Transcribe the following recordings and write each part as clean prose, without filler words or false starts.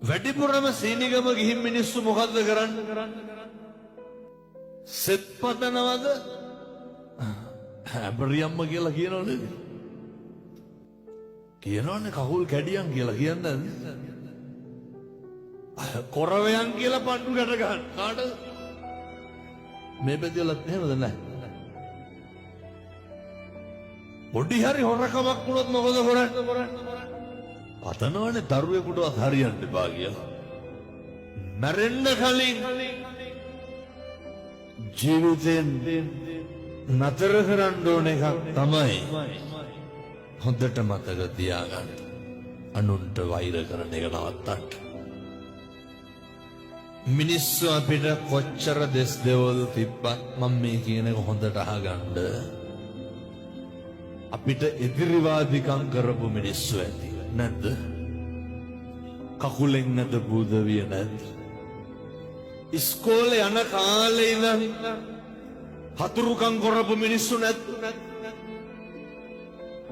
වැඩිපුරම සීනිගම ගිහින් මිනිස්සු මොකද්ද කරන්නේ? සෙත් පතනවද? හැබරියම්ම කියලා කියනවනේ. කියනවනේ කකුල් කැඩියන් කියලා කියන්නේ. කොරවයන් කියලා පණ්ඩු ගැට ගන්න. කාටද? මේ බෙදලත් එහෙමද නැහැ? පොඩි හරි හොරකමක් වුණොත් මොකද කරන්නේ? අතනවනේ දරුවෙකුටවත් හරියන්න එපා කියලා. මැරෙන්න කලින් ජීවිතෙන් නතර කරන්න ඕන එකක් තමයි හොඳට මතක තියාගන්න. අනුන්ට වෛර කරන එක නවත්තන්න. මිනිස්සු අපිට කොච්චර දෙස් දෙවල් තිබ්බත් මම මේ කියන එක හොඳට අහගන්න. අපිට එදිරිවාදිකම් කරපු මිනිස්සු ඇති නැද්ද? කකුලෙන් නැද බුදවිය නැද්ද? ඉස්කෝලේ යන කාලේ ඉඳන් හතුරුකම් කරපු මිනිස්සු නැද්ද?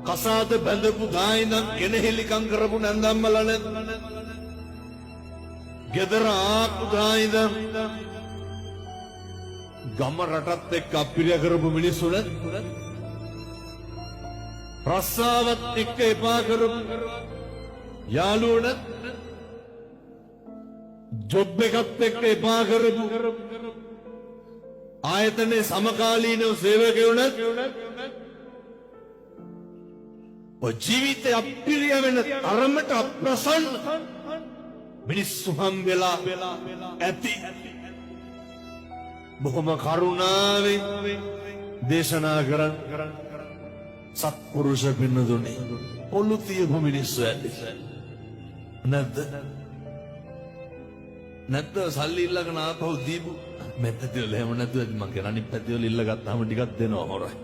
කසාද බැඳපු දා ඉඳන් කෙනෙහිලිකම් කරපු නැන්දම්මලා නැද්ද? ගෙදර ආපු දා ඉඳන් ගම රටත් එක්ක අපිරිය කරපු මිනිස්සු නැද්ද? රස්සාවත් එක්ක එපා කරපු යාළුවෝ නැද්ද? ජොබ් එකත් එක්ක එපා කරපු ආයතනයේ සමකාලීනව සේවකයෝ නැද්ද? ඔය ජීවිතය අපිරිය වෙන තරමට අප්‍රසන්න මිනිස්සු හම්බෙලා ඇති. බොහොම කරුණාවෙන් දේශනා කරන් සත්පුරුෂ පින්නතුනි පොළු තියපු මිනිස්සු ඇති නැද්ද? නැත්ද සල්ලි ඉල්ලගෙන ආපහු දීපු මෙතනදල එහෙම නැතුව මං කියන අනිත් පැතිවල ඉල්ල ගත්තාම ටිකක් දෙනවා හොරයි.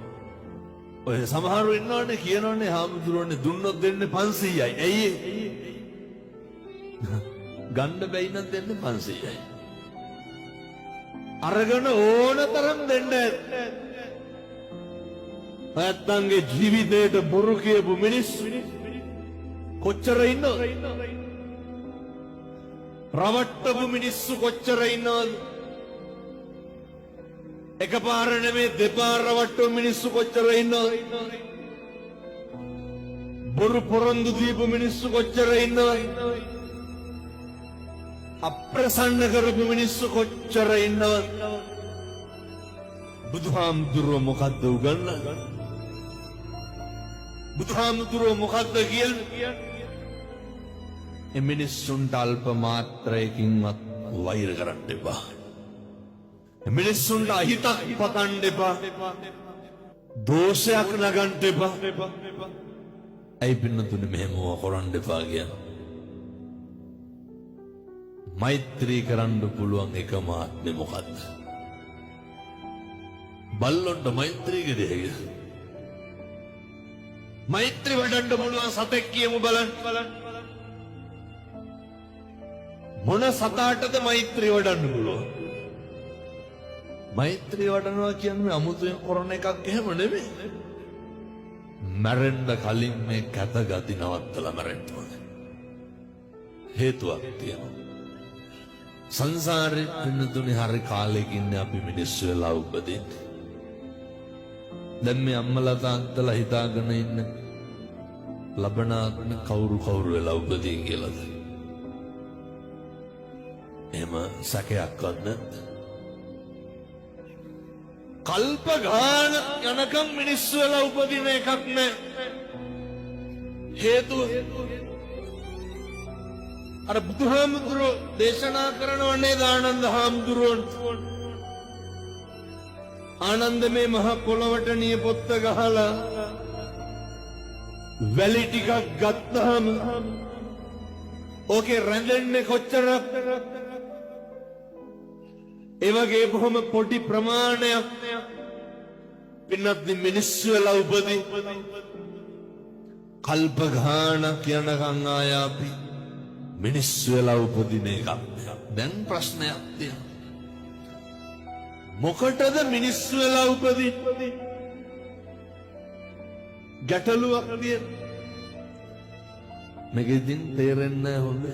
ඔය සමහරව ඉන්නවනේ කියනවනේ හාමුදුරුවනේ දුන්නොත් දෙන්නේ 500යි. ඇයි ගන්න බැයි නම් දෙන්නේ 500යි. අරගෙන ඕන තරම් දෙන්න. නැත්තන්ගේ ජීවිතේට බොරු කියපු මිනිස්සු කොච්චර ඉන්නවද? රවට්ටපු මිනිස්සු කොච්චර ඉන්නවද? එකපාර නෙමෙයි දෙපාර රවට්ටපු මිනිස්සු කොච්චර ඉන්නවද? බොරු පොරොන්දු දීපු මිනිස්සු කොච්චර ඉන්නවද? අප්‍රසන්න කරපු මිනිස්සු කොච්චර ඉන්නවද? බුදුහාමුදුරුවෝ මොකද්ද උගන්වන්නේ? බුදුහාමුදුරුවෝ මොකද්ද කියන්නේ? මිනිස්සුන්ට අල්ප මාත්‍රයකින්වත් වෛර කරන්න එපා. මිනිස්සුන්ට අහිතක් පතන්න එපා. දෝෂයක් නගන්න එපා. ඇයි පින්නතුනේ මෙහෙම කරන්න එපා කියන්නේ? මෛත්‍රී කරන්න පුළුවන් එකම ආත්මෙ මොකද්ද? බල්ලොන්ට මෛත්‍රී කරේ. මෛත්‍රී වඩන්න පුළුවන් සතෙක් කියමු බලන්න. මොන සතාටද මෛත්‍රී වඩන්න පුළුවන්? මෛත්‍රී වඩනවා කියන්නේ අමුතුවෙන් කරන එකක් එහෙම නෙමෙයි. මැරෙන්න කලින් මේ කැත ගති නවත්තලා මැරෙන්න ඕනේ. හේතුවක් තියෙනවා. සංසාරේ පින්නතුනේ හරි කාලෙකින් අපි මිනිස්සු වෙලා උපදින්නේ. දැන් මේ අම්මලා තාත්තලා හිතාගෙන ඉන්න ලබනාත්ම කවුරු වෙලා උපදී කියලාද? එහෙම සැකයක්වත් නැද්ද? කල්ප ගාන යනකම් මිනිස්සු වෙලා උපදින එකක් නෑ. හේතුව අර බුදුහාමුදුරුවෝ දේශනා කරනවනේ ආනන්ද හාමුදුරුවෝ. ආනන්ද මේ මහ පොළවට නියපොත්ත ගහලා වැලි ටිකක් ගත්තාම ඕකේ රැඳෙන්නේ කොච්චරක්? ඒ වගේ බොහොම පොඩි ප්‍රමාණයක් පින්නත් මිනිස්සු වෙලා උපදී. කල්ප ගානක් යනකම් ආය අපි මිනිස්සු වෙලා උපදින එකක්. දැන් ප්‍රශ්නයක් තියෙනවා. මොකටද මිනිස්සු වෙලා උපදින්නේ? ගැටලුවක් තියෙනවා. මේකෙන් තේරෙන්නේ නැහැ හොඳ.